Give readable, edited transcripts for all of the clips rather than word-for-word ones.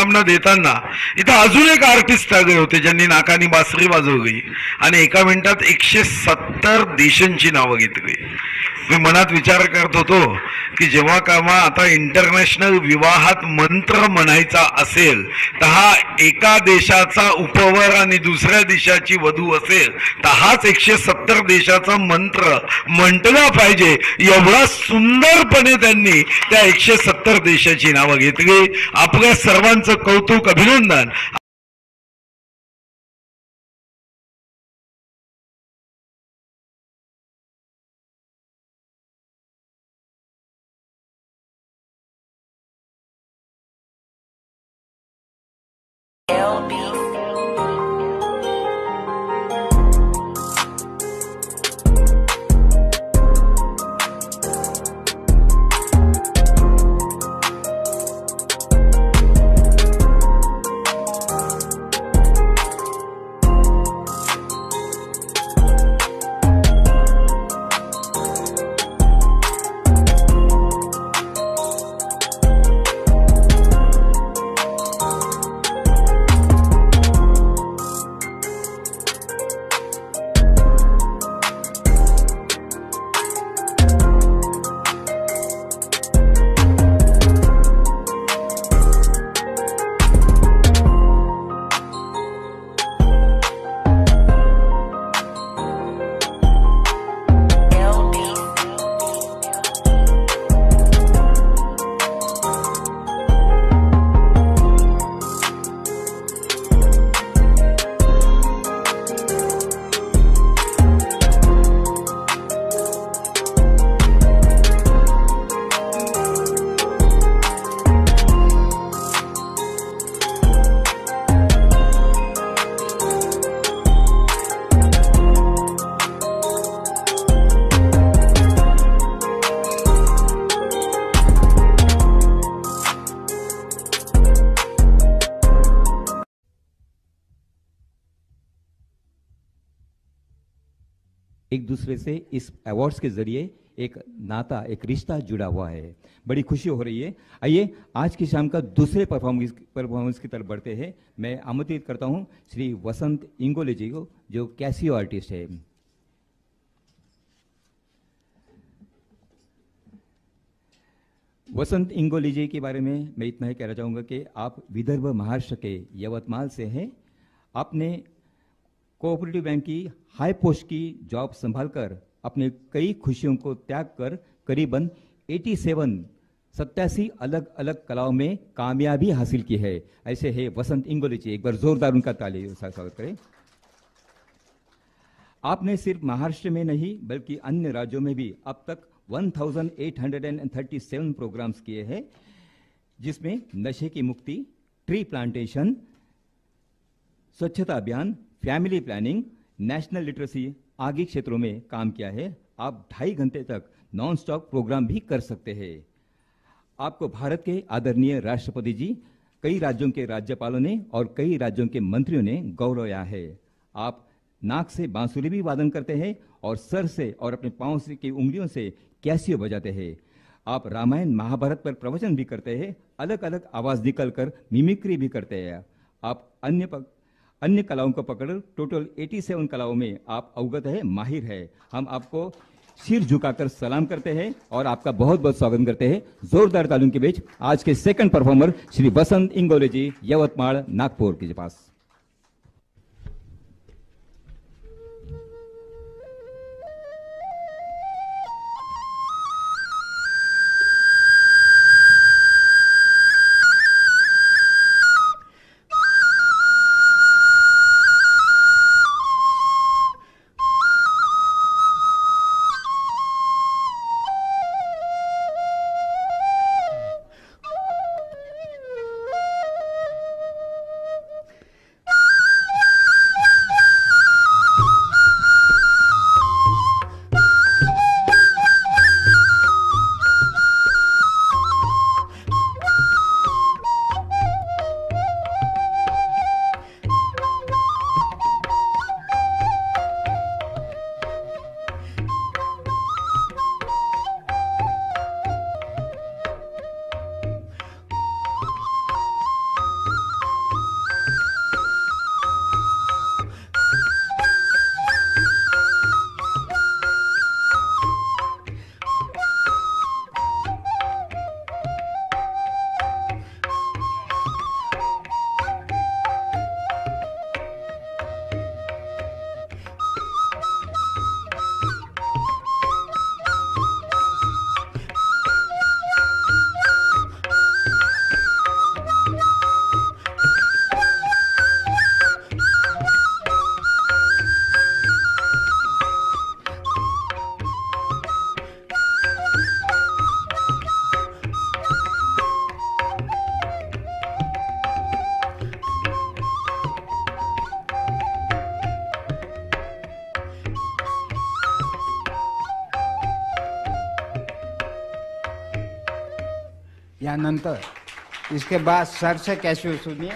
शुभकामना देताना इथं अजून एक आर्टिस्ट आले होते ज्यांनी नाकानी बासरी वाजवली आणि एका मिनिटात 170 देशांची नावं घेतली. मी मनात विचार करत होतो की जेव्हा कामा आता इंटरनॅशनल विवाहात मंत्र म्हणायचा असेल तर हा एका देशाचा उपवर आणि दुसऱ्या देशाची वधू असेल तर हाच 170 देशाचा मंत्र म्हटला पाहिजे. एवढा सुंदरपणे त्यांनी त्या 170 देशाची नावं घेतली. आपल्या सर्वांचं कौतुक, अभिनंदन. एक दूसरे से इस अवार्ड्स के जरिए एक नाता, एक रिश्ता जुड़ा हुआ है. बड़ी खुशी हो रही है. आइए आज की शाम का दूसरे परफॉर्मेंस की तरफ बढ़ते हैं. मैं आमंत्रित करता हूं श्री वसंत इंगोले जी को, जो कैसियो आर्टिस्ट है. वसंत इंगोले जी के बारे में मैं इतना ही कहना चाहूंगा कि आप विदर्भ महाराष्ट्र के यवतमाल से हैं. आपने कोऑपरेटिव बैंक की हाई पोस्ट की जॉब संभालकर अपने कई खुशियों को त्याग कर करीबन 87 अलग अलग कलाओं में कामयाबी हासिल की है. ऐसे है वसंत इंगोले जी. एक बार जोरदार उनका ताली स्वागत करें. आपने सिर्फ महाराष्ट्र में नहीं बल्कि अन्य राज्यों में भी अब तक 1837 प्रोग्राम्स किए हैं, जिसमें नशे की मुक्ति, ट्री प्लांटेशन, स्वच्छता अभियान, फैमिली प्लानिंग, नेशनल लिटरेसी आदि क्षेत्रों में काम किया है. आप 2.5 घंटे तक नॉन स्टॉप प्रोग्राम भी कर सकते हैं. आपको भारत के आदरणीय राष्ट्रपति जी, कई राज्यों के राज्यपालों ने और कई राज्यों के मंत्रियों ने गौरवाया है. आप नाक से बांसुरी भी वादन करते हैं और सर से और अपने पांव से की उंगलियों से कैसियो बजाते हैं. आप रामायण महाभारत पर प्रवचन भी करते हैं. अलग अलग आवाज निकलकर मिमिक्री भी करते हैं. आप अन्य कलाओं को पकड़ टोटल 87 कलाओं में आप अवगत है, माहिर है. हम आपको सिर झुकाकर सलाम करते हैं और आपका बहुत बहुत स्वागत करते हैं. जोरदार तालियों के बीच आज के सेकंड परफॉर्मर श्री वसंत इंगोले जी, यवतमाळ, नागपुर के पास. यानंतर इसके बाद सर से कैसे सुनिए।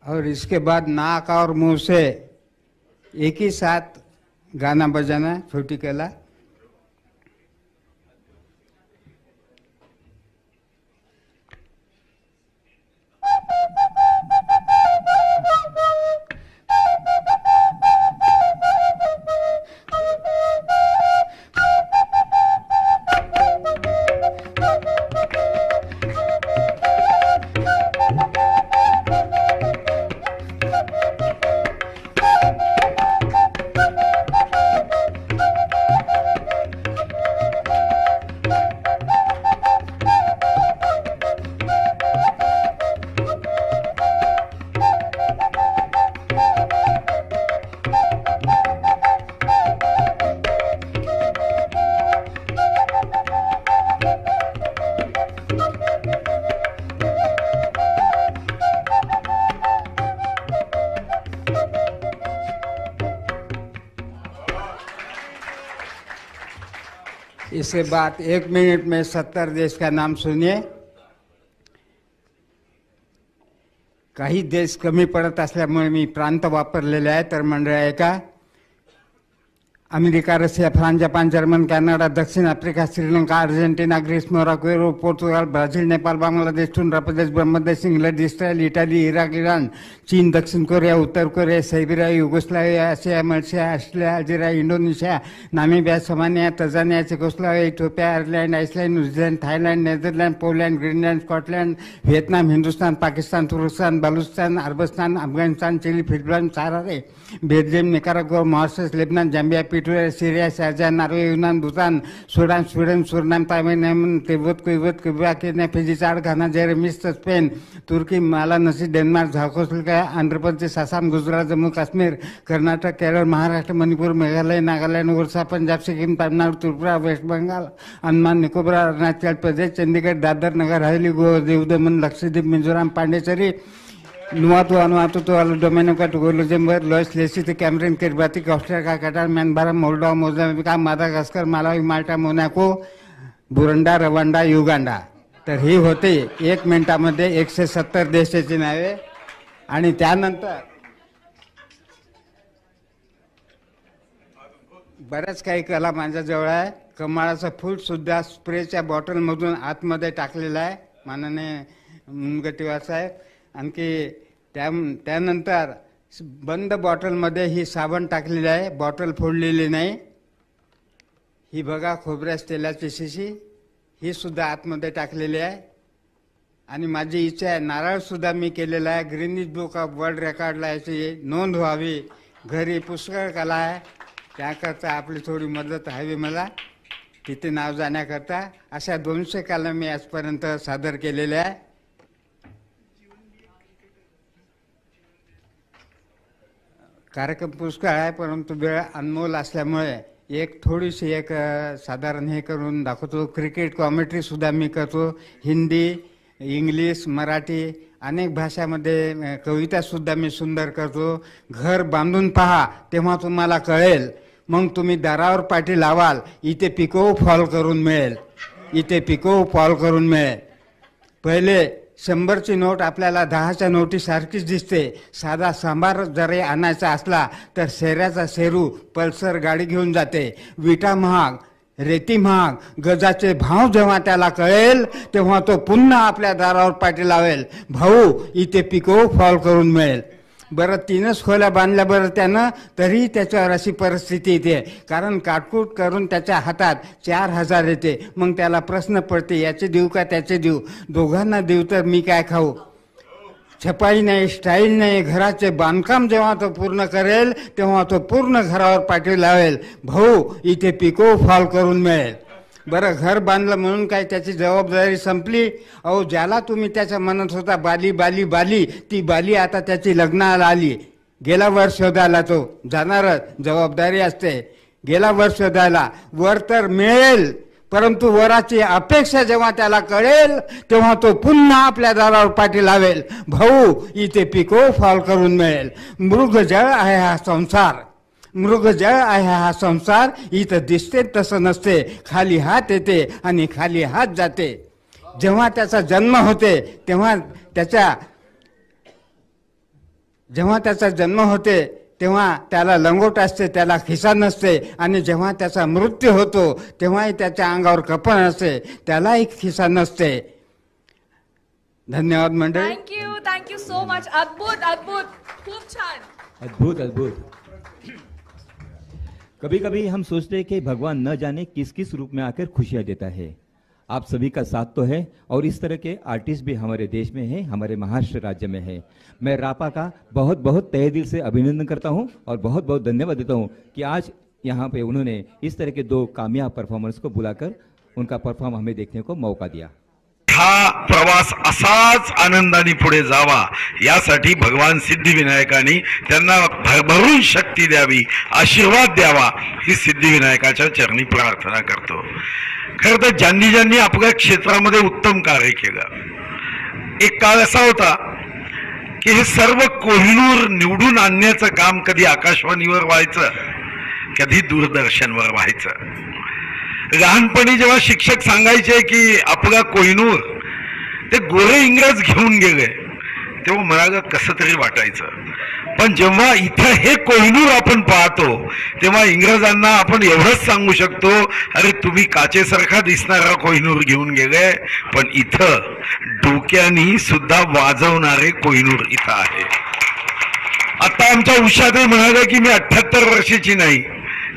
और इसके बाद नाक और मुंह से एक ही साथ गाना बजाना छोटी कला। इसके बाद 1 मिनिट में 70 देश का नाम सुनिए। काही देश कमी पडत असल्यामुळे मी प्रांत वापरलेले आहे, तर मंडळ आहे का America, Russia, France, Japan, German, Canada, दक्षिण Africa, Sri Lanka, Argentina, Greece, Morocco, Europe, Portugal, Brazil, Nepal, Bangladesh, Andhra Pradesh, Brahmadesh, England, Israel, Italy, Iraq, Iran, चीन, दक्षिण कोरिया, उत्तर Korea, Siberia, Yugoslavia, Asia, Malaysia, Australia, Algeria, Indonesia, Namibia, Somalia, Tanzania, Czechoslovakia, Ethiopia, Ireland, Iceland, New Zealand, Thailand, Netherland, Poland, Greenland, Scotland, Vietnam, Hindustan, Pakistan, Turkestan, Balochistan, अरबस्तान, Afghanistan, Chile, Philippines, सारारे, Belgium, Nicaragua, Mauritius, Lebanon, Zambia, पिटुरा, Syria, Sharjah, Norway, यूनान, Bhutan, Sudan, Sweden, Surinam, Taiwan, Yemen, तिब्बत, Kuwait, Cuba, Kenya, Fiji, Chad, Ghana, जेरेमिस, Spain, तुर्की, मालानसी, Denmark, Czechoslovakia, Andhra Pradesh, Assam, Gujarat, Jammu Kashmir, Karnataka, Kerala, Maharashtra, Manipur, Meghalaya, Nagaland, Orissa, Punjab, Sikkim, Tamil Nadu, Tripura, West Bengal, Andaman, Nicobar, Arunachal Pradesh, Chandigarh, Dadra, Nagar Haveli, Goa, Diu Daman, Lakshadweep, Mizoram, Pondicherry, नुआतु, अनुआतु, Tuvalu, Dominica, Togo, Luxembourg, Laos, लेसिथ, Cameroon, Kiribati, Costa Rica, Qatar, Myanmar, Moldova, Mozambique, Madagascar, Malawi, माल्टा, Monaco, बुरंडा, Rwanda, Uganda. तर ही होती 1 मिनिटामध्ये 170 देशाची नावे। आणि त्यानंतर बऱ्याच काही कला माझ्याजवळ आहे। कमळाचं फूल सुद्धा स्प्रेच्या बॉटलमधून आतमध्ये टाकलेलं आहे माननीय मुनगंटीवार साहेब। आणखी त्यानंतर बंद बॉटलमध्ये ही साबण टाकलेली आहे, बॉटल फोडलेली नाही। ही बघा खोबऱ्याच्या तेलाची शिशी, ही सुद्धा आतमध्ये टाकलेली आहे। आणि माझी इच्छा आहे नारळ सुद्धा मी केलेला आहे। ग्रीनिज बुक ऑफ वर्ल्ड रेकॉर्डला याची नोंद व्हावी। घरी पुष्कळ कला आहे, त्याकरता आपली थोडी मदत हवी मला तिथे नाव जाण्याकरता। अशा 200 कला मी आजपर्यंत सादर केलेल्या आहे। कार्यक्रम पुष्कळ आहे, परंतु वेळ अनमोल असल्यामुळे थोडीशी साधारण हे करून दाखवतो। क्रिकेट कॉमेंट्री सुद्धा मी करतो, हिंदी, इंग्लिश, मराठी अनेक भाषामध्ये कवितासुद्धा मी सुंदर करतो. घर बांधून पहा तेव्हा तुम्हाला कळेल, मग तुम्ही दारावर पाठी लावाल, इथे पिको फॉल करून मिळेल, इथे पिको फॉल करून मिळेल. पहिले 100ची नोट आपल्याला 10च्या नोटीसारखीच दिसते. साधा सांबार जरी आणायचा असला तर शेऱ्याचा शेरू पल्सर गाडी घेऊन जाते. विटा महाग, रेती महाग, गजाचे भाव जेव्हा त्याला कळेल तेव्हा तो पुन्हा आपल्या दारावर पाठी लावेल, भाऊ इथे पिको फॉल करून मिळेल. बरं 3च खोल्या बांधल्या बरं त्यानं, तरी त्याच्यावर अशी परिस्थिती येते, कारण काटकूट करून त्याच्या हातात 4000 येते. मग त्याला प्रश्न पडते, याचे देऊ का त्याचे देऊ, दोघांना देऊ तर मी काय खाऊ. छपाई नाही, स्टाईल नाही, घराचे बांधकाम जेव्हा तो पूर्ण करेल तेव्हा तो पूर्ण घरावर पाठी लावेल, भाऊ इथे पिको फॉल करून मिळेल. बरं घर बांधलं म्हणून काय त्याची जबाबदारी संपली. अहो ज्याला तुम्ही त्याच्या म्हणत होता बाली बाली बाली, ती बाली आता त्याची लग्नाला आली. गेला वर शोधायला तो जाणारच, जबाबदारी असते. गेला वर शोधायला, वर तर मिळेल, परंतु वराची अपेक्षा जेव्हा त्याला कळेल तेव्हा तो पुन्हा आपल्या दारावर पाठी लावेल, भाऊ इथे पिको फॉल करून मिळेल. मृगजळ आहे हा संसार, मृगजळ आहे हा संसार, इथं दिसते तसं नसते. खाली हात येते आणि खाली हात जाते. जेव्हा त्याचा जन्म होते तेव्हा त्याचा जन्म होते तेव्हा त्याला लंगोट असते, त्याला खिसा नसते. आणि जेव्हा त्याचा मृत्यू होतो तेव्हाही त्याच्या अंगावर कपन असते, त्यालाही खिसा नसते. धन्यवाद मंडळी. Thank you so much. अद्भुत अद्भुत, खूप छान. अद्भुत अद्भुत. कभी कभी हम सोचते हैं कि भगवान न जाने किस किस रूप में आकर खुशियां देता है. आप सभी का साथ तो है और इस तरह के आर्टिस्ट भी हमारे देश में हैं, हमारे महाराष्ट्र राज्य में है. मैं रापा का बहुत बहुत तहे दिल से अभिनंदन करता हूं और बहुत बहुत धन्यवाद देता हूं कि आज यहाँ पे उन्होंने इस तरह के 2 कामयाब परफॉर्मर्स को बुलाकर उनका परफॉर्म हमें देखने को मौका दिया. हा प्रवास असाच आनंदाने पुढे जावा यासाठी भगवान सिद्धिविनायकांनी त्यांना भरभरून शक्ती द्यावी, आशीर्वाद द्यावा, ही सिद्धिविनायकाच्या चरणी प्रार्थना करतो. खरं तर ज्यांनी ज्यांनी आपल्या क्षेत्रामध्ये उत्तम कार्य केलं, एक काळ असा होता की हे सर्व कोहिनूर निवडून आणण्याचं काम कधी आकाशवाणीवर व्हायचं, कधी दूरदर्शनवर व्हायचं. लहानपणी जेव्हा शिक्षक सांगायचे की आपला कोहिनूर ते गोरे इंग्रज घेऊन गेले, तेव्हा मला कसं तरी वाटायचं. पण जेव्हा इथं हे कोहिनूर आपण पाहतो तेव्हा इंग्रजांना आपण एवढंच सांगू शकतो, अरे तुम्ही काचेसारखा दिसणारा कोहिनूर घेऊन गेले, पण इथं डोक्यानी सुद्धा वाजवणारे कोहिनूर इथं आहे. आता आमच्या उषाताई म्हणाले की मी 78 वर्षाची नाही.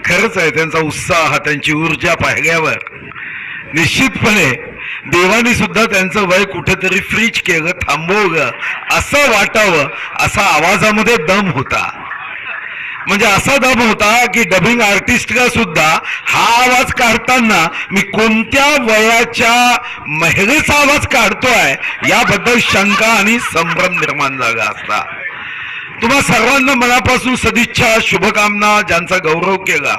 खरंच आहे, त्यांचा उत्साह, त्यांची ऊर्जा पाहिल्यावर निश्चितपणे देवानी सुद्धा त्यांचं वय कुठेतरी फ्रीज केलं, थांबवलं असं वाटावं. असा आवाजामध्ये दम होता, म्हणजे असा दम होता की डबिंग आर्टिस्टला सुद्धा हा आवाज काढताना मी कोणत्या वयाच्या महिलेचा आवाज काढतोय याबद्दल शंका आणि संभ्रम निर्माण झाला असता. तुम्हा सर्वांना मनापासून सदिच्छा, शुभकामना. ज्यांचा गौरव केला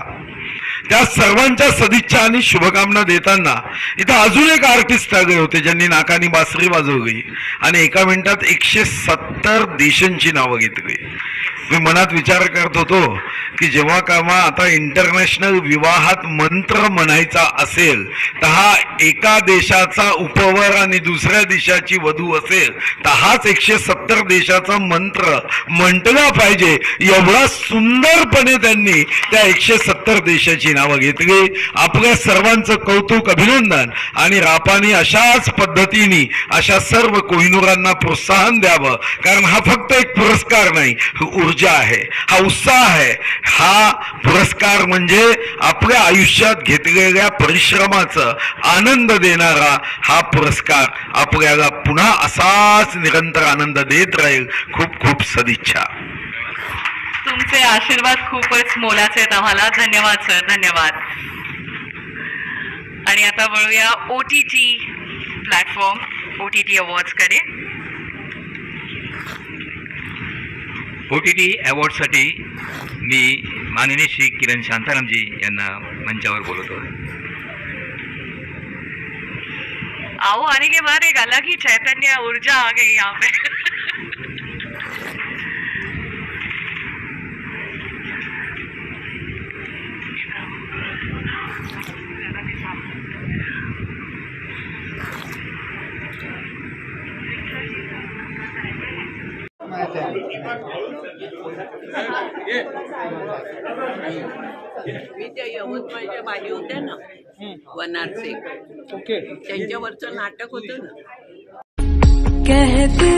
त्या सर्वांच्या सदिच्छा आणि शुभकामना देताना इथं अजून एक आर्टिस्ट आले होते ज्यांनी नाकानी बासरी वाजवली आणि एका मिनिटात 170 देशांची नावं घेतली. मी मनात विचार करत होतो की जेव्हा केव्हा आता इंटरनॅशनल विवाहात मंत्र म्हणायचा असेल तर हा एका देशाचा उपवर आणि दुसऱ्या देशाची वधू असेल तर हाच 170 देशाचा मंत्र म्हटला पाहिजे. एवढा सुंदरपणे त्यांनी त्या 170 देशाची नावं घेतली. आपल्या सर्वांचं कौतुक, अभिनंदन. आणि रापानी अशाच पद्धतीने अशा सर्व कोहिनूरांना प्रोत्साहन द्यावं, कारण हा फक्त एक पुरस्कार नाही, ऊर्जा आहे, हा उत्साह आहे. हा पुरस्कार म्हणजे आपल्या आयुष्यात घेतलेल्या परिश्रमाचा आनंद देणारा हा पुरस्कार आपल्याला पुन्हा असाच निरंतर आनंद देत राहील. खूप खूप सदिच्छा. तुमचे आशीर्वाद खूपच मोलाचे आहेत आम्हाला. धन्यवाद सर, धन्यवाद. आणि आता वळूया OTT प्लॅटफॉर्म, OTT अवॉर्ड्स कडे. OTT अवॉर्डसाठी मी माननीय श्री किरण शांतारामजी यांना मंचावर बोलवतो. आओ आने के बाद एक अलग ही चैतन्य ऊर्जा आ गई यहाँ पे। मी त्या यवतमाळच्या बाई होत्या ना वनारचे, ओके. त्यांच्यावरचं नाटक होतं ना. कहते